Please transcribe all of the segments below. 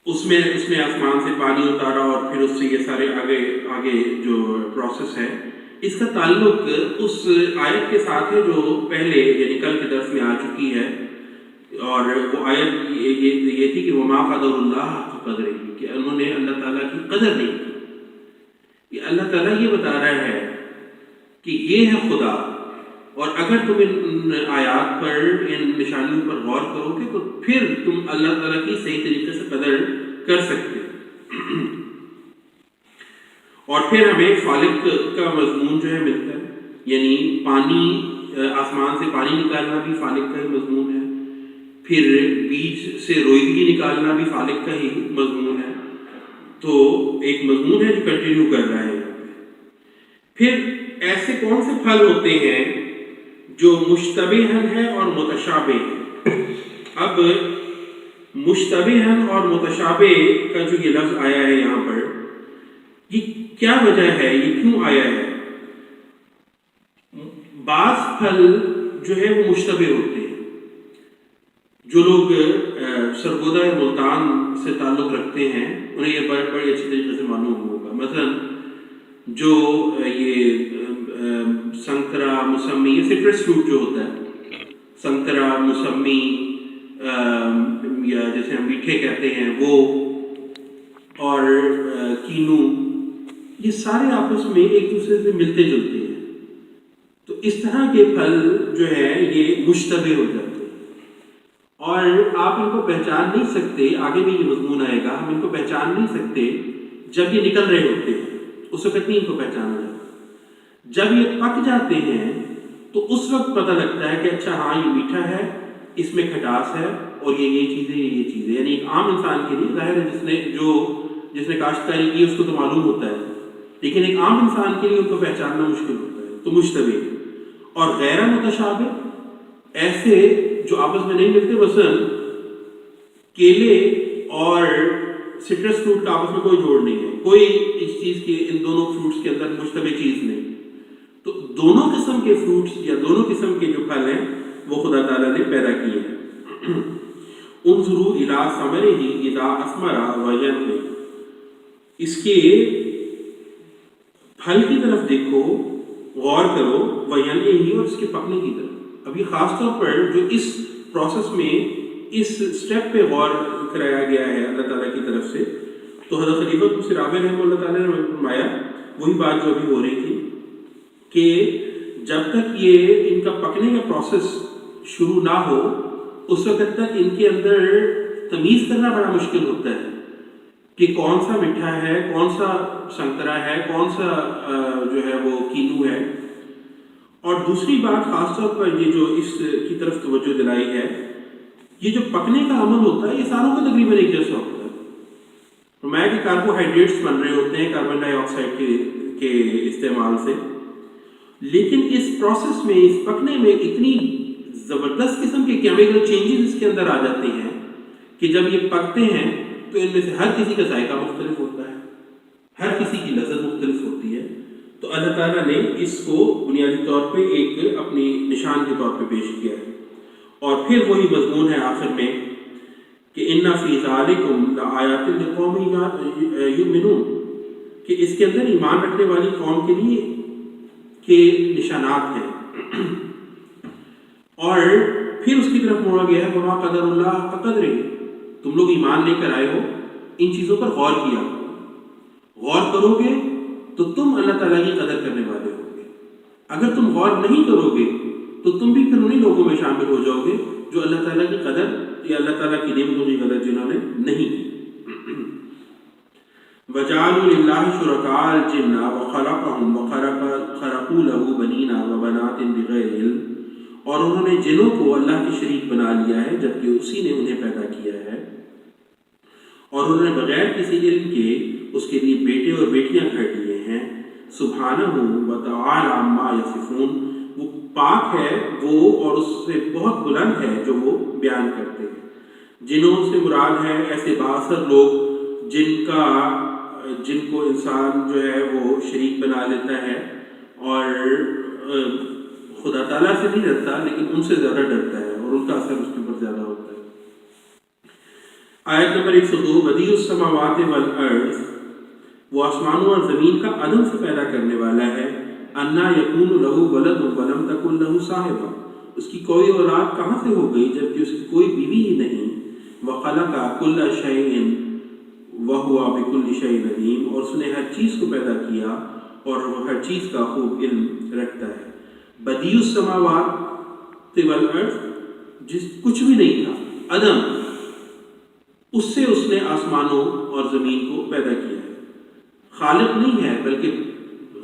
اس میں آسمان سے پانی اتارا اور پھر اس سے یہ سارے آگے جو پروسیس ہے، اس کا تعلق اس آیت کے ساتھ ہے جو پہلے یعنی کل کے درس میں آ چکی ہے، اور وہ آیت یہ تھی کہ وما قدر اللہ حق قدرہ، کہ انہوں نے اللہ تعالیٰ کی قدر نہیں کی۔ یہ اللہ تعالیٰ یہ بتا رہا ہے کہ یہ ہے خدا، اور اگر تم ان آیات پر، ان نشانیوں پر غور کرو گے تو پھر تم اللہ تعالیٰ کی صحیح طریقے سے قدر کر سکتے ہو۔ اور پھر ہمیں خالق کا مضمون جو ہے ملتا ہے، یعنی پانی، آسمان سے پانی نکالنا بھی خالق کا ہی مضمون ہے، پھر بیج سے روئیدگی نکالنا بھی خالق کا ہی مضمون ہے۔ تو ایک مضمون ہے جو کنٹینیو کر رہا ہے۔ پھر ایسے کون سے پھل ہوتے ہیں جو مشتبہ ہیں اور متشابہ ہیں؟ اب مشتبہ اور متشابہ کا جو یہ لفظ آیا ہے یہاں پر، یہ کیا وجہ ہے، یہ کیوں آیا ہے؟ بعض پھل جو ہے وہ مشتبہ ہوتے ہیں۔ جو لوگ سرگودہ ملتان سے تعلق رکھتے ہیں انہیں یہ بڑی اچھی طریقے سے معلوم ہوگا۔ مثلا جو یہ سنترا، موسمی، یہ سٹرس فروٹ جو ہوتا ہے، سنترا، موسمی، یا جیسے ہم میٹھے کہتے ہیں وہ، اور کینو، یہ سارے آپس میں ایک دوسرے سے ملتے جلتے ہیں۔ تو اس طرح کے پھل جو ہے یہ مشتبہ ہو جاتے ہیں، اور آپ ان کو پہچان نہیں سکتے۔ آگے بھی یہ مضمون آئے گا، ہم ان کو پہچان نہیں سکتے جب یہ نکل رہے ہوتے ہیں، اس وقت نہیں ان کو پہچانا جاتا۔ جب یہ پک جاتے ہیں تو اس وقت پتہ لگتا ہے کہ اچھا ہاں یہ میٹھا ہے، اس میں کھٹاس ہے، اور یہ چیز ہے، یہ چیز ہے۔ یعنی ایک عام انسان کے لیے ظاہر ہے جس نے کاشتکاری کی اس کو تو معلوم ہوتا ہے، لیکن ایک عام انسان کے لیے ان کو پہچاننا مشکل ہوتا ہے۔ تو مشتبہ اور غیر متشابہ، ایسے جو آپس میں نہیں ملتے، مثلا کیلے اور سٹرس فروٹ کا آپس میں کوئی جوڑ نہیں ہے، کوئی اس چیز کے، ان دونوں فروٹس کے اندر مشتبہ چیز نہیں۔ تو دونوں قسم کے فروٹس یا دونوں قسم کے جو پھل ہیں وہ خدا تعالیٰ نے پیدا کیے ہیں۔ انظروا الی ثمرہ اذا اثمر وینعم، اس کے پھل کی طرف دیکھو، غور کرو، وینعم، اور اس کے پکنے کی طرف۔ ابھی خاص طور پر جو اس پروسیس میں اس سٹیپ پہ غور کرایا گیا ہے اللہ تعالیٰ کی طرف سے، تو حضرت خلیفہ مسیح رابع رحمہ اللہ تعالیٰ نے فرمایا وہی بات جو ابھی ہو رہی تھی کہ جب تک یہ ان کا پکنے کا پروسیس شروع نہ ہو اس وقت تک ان کے اندر تمیز کرنا بڑا مشکل ہوتا ہے کہ کون سا میٹھا ہے، کون سا سنترا ہے، کون سا جو ہے وہ کینو ہے۔ اور دوسری بات خاص طور پر یہ جو اس کی طرف توجہ دلائی ہے، یہ جو پکنے کا عمل ہوتا ہے یہ ساروں کا تقریباً ایک جیسا ہوتا ہے۔ فرمایا کہ کاربوہائیڈریٹس بن رہے ہوتے ہیں کاربن ڈائی آکسائڈ کے استعمال سے، لیکن اس پروسیس میں، اس پکنے میں اتنی زبردست قسم کے کیمیکل چینجز اس کے اندر آ جاتے ہیں کہ جب یہ پکتے ہیں تو ان میں سے ہر کسی کا ذائقہ مختلف ہوتا ہے، ہر کسی کی لذت مختلف ہوتی ہے۔ تو اللہ تعالیٰ نے اس کو بنیادی طور پہ ایک اپنی نشان کے طور پہ پیش کیا ہے۔ اور پھر وہی مضمون ہے آخر میں کہ ان فی ذالکم لآیات لقوم یؤمنون، کہ اس کے اندر ایمان رکھنے والی قوم کے لیے کے نشانات ہیں۔ اور پھر اس کی طرف موڑا گیا ہے وما قدر اللہ حق قدرہ، تم لوگ ایمان لے کر آئے ہو، ان چیزوں پر غور کیا، غور کرو گے تو تم اللہ تعالیٰ کی قدر کرنے والے ہو گے۔ اگر تم غور نہیں کرو گے تو تم بھی پھر انہیں لوگوں میں شامل ہو جاؤ گے جو اللہ تعالیٰ کی قدر یا اللہ تعالیٰ کی نعمتوں کی قدر جنہوں نے نہیں کی۔ وَجَعَلُوا لِلَّهِ شُرَكَاءَ الْجِنَّ وَخَلَقَهُمْ وَخَرَقُوا لَهُ بَنِينَ وَبَنَاتٍ بِغَيْرِ عِلْمٍ، اور انہوں نے جنوں کو اللہ کے شریک بنا لیا ہے جبکہ اسی نے انہیں پیدا کیا ہے، اور انہوں نے بغیر کسی علم کے اس کے لیے بیٹے اور بیٹیاں گھڑ لیے ہیں۔ سبحانہ وتعالی عما یصفون، وہ پاک ہے وہ اور اس سے بہت بلند ہے جو وہ بیان کرتے ہیں۔ جنوں سے مراد ہے ایسے بااثر لوگ جن کو انسان جو ہے وہ شریک بنا لیتا ہے اور خدا تعالیٰ سے نہیں ڈرتا لیکن ان سے زیادہ ڈرتا ہے اور ان کا اثر اس کے اوپر زیادہ ہوتا ہے۔ آیت نمبر 102 بدیع السماوات والارض، وہ آسمانوں اور زمین کا عدم سے پیدا کرنے والا ہے، انا یکون لہ ولد ولم تکن لہ صاحبہ، اس کی کوئی اولاد کہاں سے ہو گئی جبکہ اس کی کوئی بیوی ہی نہیں، وخلق کل شیء وہو بکل شیء علیم، اور اس نے ہر چیز کو پیدا کیا اور وہ ہر چیز کا خوب علم رکھتا ہے۔ بدیع السماوات والارض، جس کچھ بھی نہیں تھا، عدم، اس سے اس نے آسمانوں اور زمین کو پیدا کیا ہے۔ خالق نہیں ہے بلکہ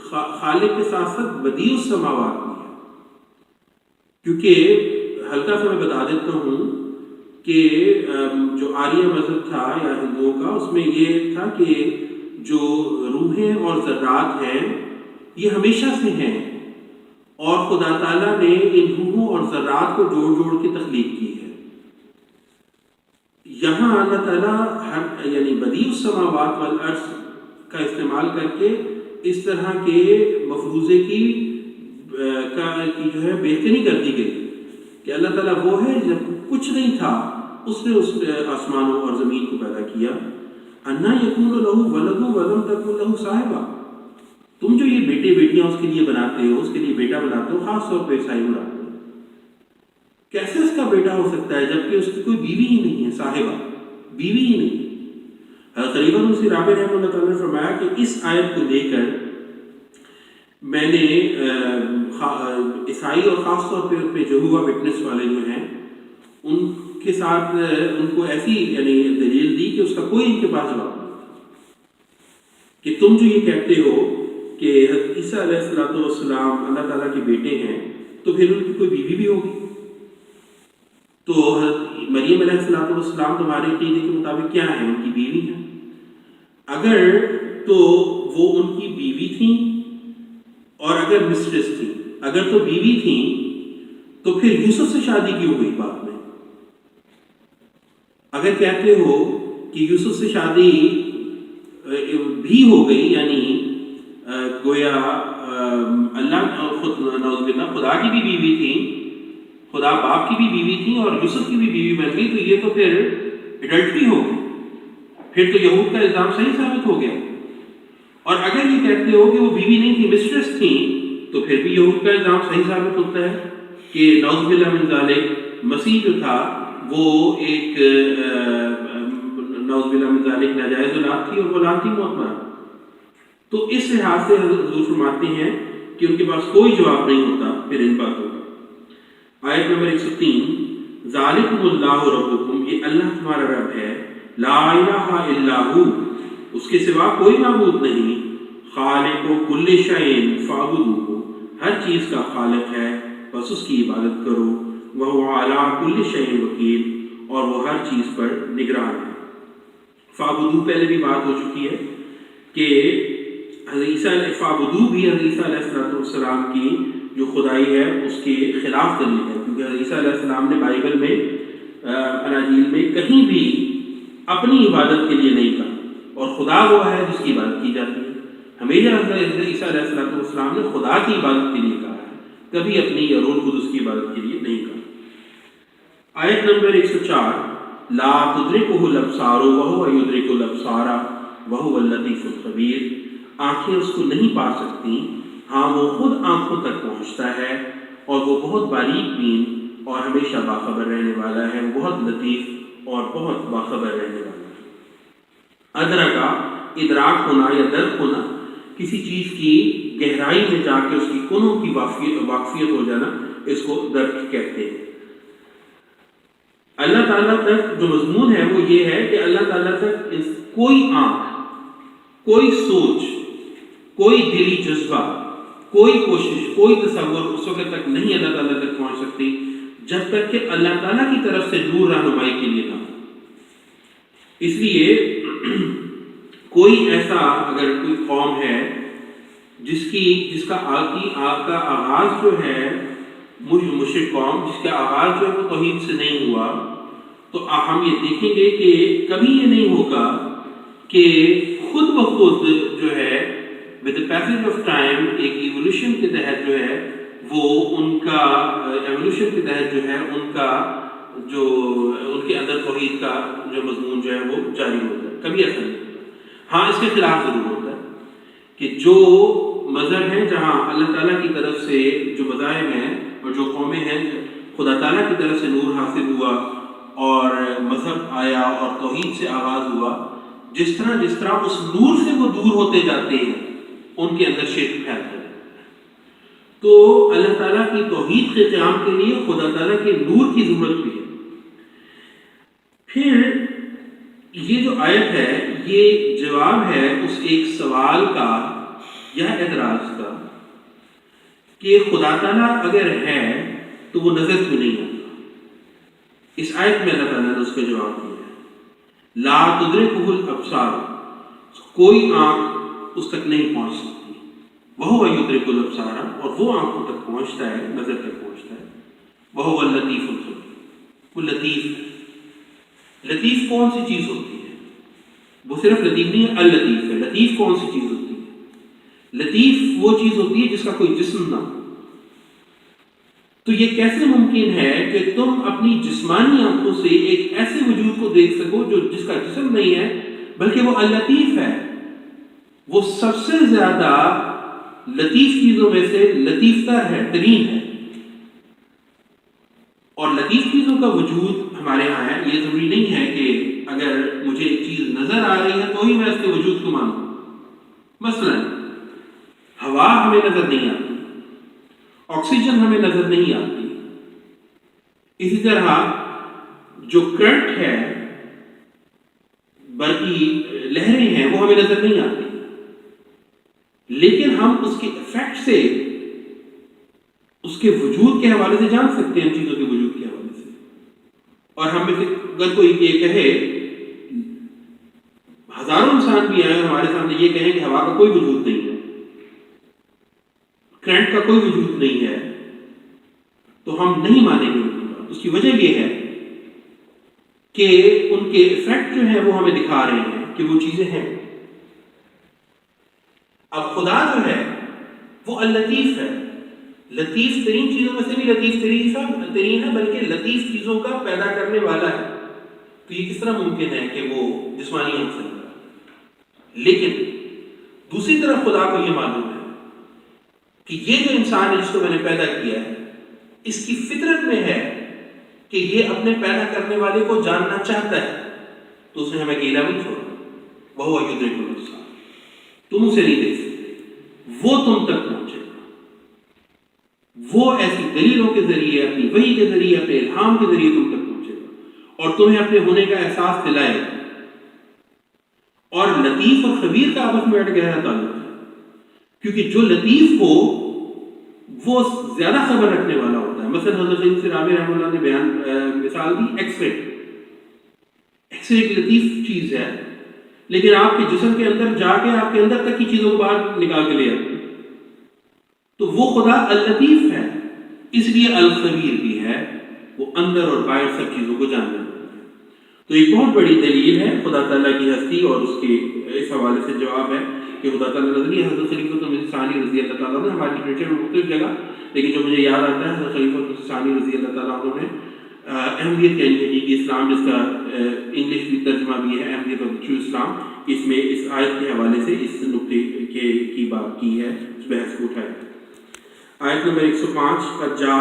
خالق کے ساتھ ساتھ بدیع السماوات بھی ہے، کیونکہ ہلکا سا میں بتا دیتا ہوں کہ جو آریہ مذہب تھا یا ہندوؤں کا، اس میں یہ تھا کہ جو روحیں اور ذرات ہیں یہ ہمیشہ سے ہیں، اور خدا تعالیٰ نے ان روحوں اور ذرات کو جوڑ جوڑ کے تخلیق کی ہے۔ یہاں اللہ تعالیٰ یعنی بدیع السماوات والارض کا استعمال کر کے اس طرح کے مفروضے کی جو ہے بہتری کر دی گئی کہ اللہ تعالیٰ وہ ہے جب کچھ نہیں تھا اس نے آسمانوں اور زمین کو پیدا کیا۔ انا یکون لہ ولد ولم تکن لہ صاحبہ، تم جو یہ بیٹے بیٹیاں اس کے لیے بناتے ہو، اس کے لیے بیٹا بناتے ہو، خاص طور پہ عیسائی بناتے ہو، کیسے اس کا بیٹا ہو سکتا ہے جبکہ اس کی کوئی بیوی ہی نہیں ہے، صاحبہ، بیوی ہی نہیں۔ خلیفہ مسیح رابع رحمہ اللہ تعالیٰ نے فرمایا کہ اس آیت کو لے کر میں نے عیسائی اور خاص طور پہ یہوہ وٹنس والے جو ہیں ان کے ساتھ ان کو ایسی یعنی دلیل دی کہ اس کا کوئی ان کے پاس جواب نہیں تھا کہ تم جو یہ کہتے ہو کہ حضرت عیسیٰ علیہ السلام اللہ تعالیٰ کے بیٹے ہیں تو پھر ان کی کوئی بیوی بھی ہوگی، تو حضرت مریم علیہ السلام تمہارے عقیدے کے مطابق کیا ہے؟ ان کی بیوی ہے۔ اگر تو وہ ان کی بیوی تھیں اور اگر مسٹریس تھیں، اگر تو بیوی تھیں تو پھر یوسف سے شادی کیوں ہوئی بعد میں؟ اگر کہتے ہو کہ یوسف سے شادی بھی ہو گئی یعنی گویا اللہ خود نعوذ باللہ خدا کی بھی بیوی تھی، خدا باپ کی بھی بیوی تھی اور یوسف کی بھی بیوی بن گئی، تو یہ تو پھر ایڈلٹری ہو گئی، پھر تو یہود کا الزام صحیح ثابت ہو گیا۔ اور اگر یہ کہتے ہو کہ وہ بیوی نہیں تھی، مسٹریس تھیں، تو پھر بھی یہود کا الزام صحیح ثابت ہوتا ہے کہ نعوذ باللہ من ذالک مسیح جو تھا وہ ایک نعوذ باللہ من ذالک ناجائز اولاد تھی اور وہ اولاد تھی معتبر۔ تو اس لحاظ سے حضور فرماتے ہیں کہ ان کے پاس کوئی جواب نہیں ہوتا پھر ان باتوں کا۔ آیت نمبر 103 ذالکم اللہ ربکم، یہ اللہ تمہارا رب ہے، لا الہ الا ہو، اس کے سوا کوئی معبود نہیں، خالق کل شیء فاعبدوہ، ہر چیز کا خالق ہے بس اس کی عبادت کرو، وہو علی کل شیء وکیل، اور وہ ہر چیز پر نگران ہے۔ فاعبدوہ پہلے بھی بات ہو چکی ہے کہ حضرت عیسیٰ فاعبدوہ بھی حضرت عیسیٰ علیہ السلام کی جو خدائی ہے اس کے خلاف دلیل ہے، کیونکہ حضرت عیسیٰ علیہ السلام نے بائبل میں اناجیل میں کہیں بھی اپنی عبادت کے لیے نہیں کہا، اور خدا وہ ہے جس کی عبادت کی جاتی ہے۔ ہمیشہ حضرت عیسیٰ علیہ السلام نے خدا کی عبادت کے لیے کہا ہے، کبھی اپنی یا رول قدس کی عبادت کے لیے نہیں کہا۔ آیت نمبر 104 لا تدرکہ الابصار وہو یدرک الابصار وہو اللطیف الخبیر، آنکھیں اس کو نہیں پا سکتی، ہاں وہ خود آنکھوں تک پہنچتا ہے اور وہ بہت باریک بین اور ہمیشہ باخبر رہنے والا ہے، وہ بہت لطیف اور بہت باخبر رہنے والا ہے۔ ادرکا، ادراک ہونا یا درک ہونا، کسی چیز کی گہرائی میں جا کے اس کی کنوں کی واقفیت ہو جانا، اس کو درک کہتے ہیں۔ اللہ تعالیٰ تک جو مضمون ہے وہ یہ ہے کہ اللہ تعالیٰ تک کوئی آنکھ، کوئی سوچ، کوئی دلی جذبہ، کوئی کوشش، کوئی تصور اس وقت تک نہیں اللہ تعالیٰ تک پہنچ سکتی جب تک کہ اللہ تعالیٰ کی طرف سے نور رہنمائی کے لیے نہ ہو۔ اس لیے کوئی ایسا اگر کوئی قوم ہے جس کا آغاز جو ہے مشرک قوم، جس کا آغاز جو ہے وہ توحید سے نہیں ہوا، تو ہم یہ دیکھیں گے کہ کبھی یہ نہیں ہوگا کہ خود بخود جو ہے with the passage of time ایک ایولیوشن کے تحت جو ہے وہ ان کا ایولیوشن کے تحت جو ہے ان کا جو ان کے اندر توحید کا جو مضمون جو ہے وہ جاری ہوتا ہے، کبھی ایسا نہیں ہوتا۔ ہاں اس کے خلاف ضرور ہوتا ہے کہ جو مذہب ہیں جہاں اللہ تعالیٰ کی طرف سے جو مذاہب ہیں اور جو قومیں ہیں خدا تعالیٰ کی طرف سے نور حاصل ہوا اور مذہب آیا اور توحید سے آغاز ہوا، جس طرح اس نور سے وہ دور ہوتے جاتے ہیں ان کے اندر شرک پھیلتا ہے۔ تو اللہ تعالیٰ کی توحید کے قیام کے لیے خدا تعالیٰ کے نور کی ضرورت بھی ہے۔ پھر یہ جو آیت ہے یہ جواب ہے اس ایک سوال کا یا اعتراض کا کہ خدا تعالیٰ اگر ہے تو وہ نظر کیوں نہیں آتا۔ اس آیت میں اللہ تعالیٰ نے اس کا جواب دیا ہے، لا تدرکہ الابصار، کوئی آنکھ اس تک نہیں پہنچ سکتی، وہو یدرک الابصار، اور وہ آنکھوں تک پہنچتا ہے، نظر تک پہنچتا ہے، وہو اللطیف الخبیر، وہ لطیف ہے۔ لطیف کون سی چیز ہوتی ہے؟ وہ صرف لطیف نہیں ہے، اللطیف ہے۔ لطیف کون سی چیز ہوتی ہے؟ لطیف وہ چیز ہوتی ہے جس کا کوئی جسم نہ ہو۔ تو یہ کیسے ممکن ہے کہ تم اپنی جسمانی آنکھوں سے ایک ایسے وجود کو دیکھ سکو جو جس کا جسم نہیں ہے بلکہ وہ اللطیف ہے؟ وہ سب سے زیادہ لطیف چیزوں میں سے لطیف تر ہے، ترین ہے۔ اور لطیف چیزوں کا وجود ہمارے ہاں ہے، یہ ضروری نہیں ہے کہ اگر مجھے ایک چیز نظر آ رہی ہے تو ہی میں اس کے وجود کو مانوں۔ مثلا ہوا ہمیں نظر نہیں آتی، آکسیجن ہمیں نظر نہیں آتی، اسی طرح جو کرنٹ ہے، برقی لہریں ہیں، وہ ہمیں نظر نہیں آتی، لیکن ہم اس کے ایفیکٹ سے، اس کے وجود کے حوالے سے جان سکتے ہیں، ان چیزوں کے وجود کے حوالے سے۔ اور ہم میں سے اگر کوئی یہ کہے، ہزاروں انسان بھی آئے اور ہمارے سامنے یہ کہیں کہ ہوا کا کوئی وجود نہیں ہے، کرنٹ کا کوئی وجود نہیں ہے، تو ہم نہیں مانیں گے ان کی بات۔ اس کی وجہ یہ ہے کہ ان کے ایفیکٹ جو ہیں وہ ہمیں دکھا رہے ہیں کہ وہ چیزیں ہیں۔ اب خدا جو ہے وہ اللطیف ہے، لطیف ترین چیزوں میں سے بھی لطیف ترین ہے، بلکہ لطیف چیزوں کا پیدا کرنے والا ہے۔ تو یہ کس طرح ممکن ہے کہ وہ جسمانی آنکھ سے نظر آئے؟ لیکن دوسری طرف خدا کو یہ معلوم ہے کہ یہ جو انسان ہے جس کو میں نے پیدا کیا ہے، اس کی فطرت میں ہے کہ یہ اپنے پیدا کرنے والے کو جاننا چاہتا ہے، تو اس نے ہمیں اکیلا نہیں چھوڑا۔ وہو یدرک الابصار، تم اسے نہیں دیکھ سکتے، وہ تم تک پہنچے گا، وہ ایسی دلیلوں کے ذریعے، اپنی وحی کے ذریعے، اپنے الہام کے ذریعے تم تک پہنچے گا اور تمہیں اپنے ہونے کا احساس دلائے گا۔ اور لطیف اور خبیر کا آپس میں گہرا تعلق ہے، کیونکہ جو لطیف ہو وہ زیادہ خبر رکھنے والا ہوتا ہے۔ مثلا حضرت سید رابعہ رحمہ اللہ نے مثال دی ایکس رے۔ ایکس رے ایک لطیف چیز ہے، لیکن آپ کے جسم کے اندر جا کے آپ کے اندر تک کی چیزوں کو باہر نکال کے لے آتی ہے۔ تو وہ خدا اللطیف ہے، اس لیے الخبیر بھی ہے، وہ اندر اور باہر سب چیزوں کو جاننے والا ہے۔ تو ایک بہت بڑی دلیل ہے خدا تعالیٰ کی ہستی، اور اس کے اس حوالے سے جواب ہے کہ خدا تعالیٰ نظری حضرت خلیفۃ المسیح ثانی رضی اللہ تعالیٰ نے ہماری لٹریچر میں مختلف جگہ، لیکن جو مجھے یاد آتا ہے حضرت خلیفۃ المسیح ثانی رضی اللہ تعالیٰ عنہ نے احمدیت یعنی کہ اسلام، جس کا انگلش بھی ترجمہ بھی ہے احمدیت آف ٹرو اسلام، اس میں اس آیت کے حوالے سے اس نقطے کی بات کی ہے، اس بحث کو اٹھایا ہے۔ آیت نمبر 105 کا جا